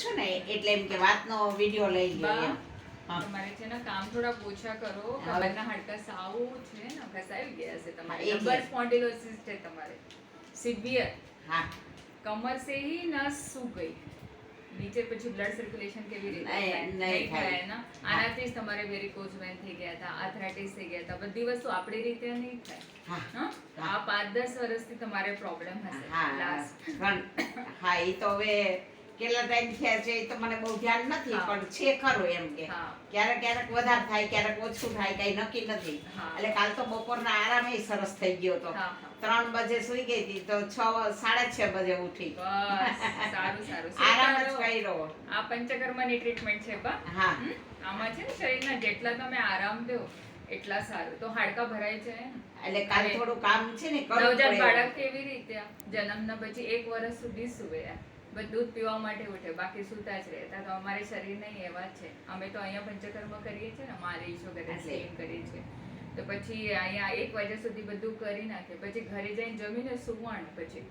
છું ને એટલે એમ કે વાતનો વિડિયો લઈ લ્યો એમ. હા. તમારે છે ને કામ થોડા ઓછા કરો. કમરના હાડકા સાવ છે ને ઘસાઈ ગયા છે તમારે. એટલે. લંબર સ્પોન્ડિલોસિસ છે તમારે. સિવિયર. હા કમર से ही नस सूख गई. નીચે પછી બ્લડ સર્ક્યુલેશન કેવી રીતે નહીં થાય. ને આનાથી જ તમારે વેરિકોઝ વેન થઈ ગયા હતા, આર્થરાઇટિસ થઈ ગયા હતા. બધી વસ્તુ આપણી રીતે નહીં થાય. હા આ 5-10 વર્ષથી તમારે પ્રોબ્લેમ હશે. હા લાસ્ટ હા એ તો હવે કેટલા ટાઈમ થયા છે એ તો મને બહુ ધ્યાન નથી હા. પણ છે ખરું એમ કે હા. ક્યારેક ક્યારેક વધારે થાય ક્યારેક ઓછું થાય કઈ નક્કી નથી. હા. એટલે કાલ તો બપોરના આરામે સરસ થઈ ગયો તો હા, હા. 3 બજે સુઈ ગઈ હતી તો 6:30 બજે ઉઠી. બસ સારું સારું. આરામ જ શું કર્યો. આ પંચકર્મની ટ્રીટમેન્ટ છે બા. હા. આમાં છે ને શરીરના જેટલા તમે આરામ દો એટલા સારું. તો હાડકા ભરાય છે ને. એટલે કાલ હવે થોડું કામ છે ને કરવું નવજાત પડે. બાળક કેવી રીતે જન્મના પછી 1 વર્ષ સુધી સુવે બધું દૂધ પીવા માટે ઉઠે, બાકી સુતા જ રહેતા. તો અમારે શરીર નહીં એવા જ છે. અમે તો અહીંયા પંચકર્મ કરીએ છીએ ને, માલિશ વગેરે સ્ટીમ કરીએ છીએ. તો પછી અહીંયા 1 વાગ્યા સુધી બધું કરી નાખે, પછી ઘરે જઈને જમીને સુવાનું. પછી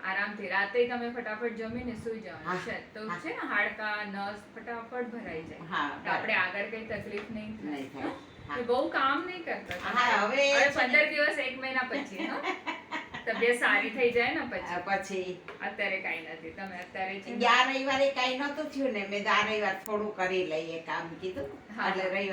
આરામથી રાતે તમે ફટાફટ જમીને સુઈ જવાનું છે. તો છે ને હાડકા નસ ફટાફટ ભરાઈ જાય. હા, તો આપણે આગળ કઈ તકલીફ નહીં નહીં થાય. થાય. એ બહુ કામ નહીં કરતા. હા, હવે 15 દિવસ 1 મહિના પછી તબિયત સારી થઈ જાય ને પછી. પછી અત્યારે કાઈ નથી. તમે અત્યારે છે ને આ રવિવારે કઈ નતું થયું ને મેં તો આ રવિવાર થોડું કરી લઈએ કામ કીધું હા. એટલે રવિવાર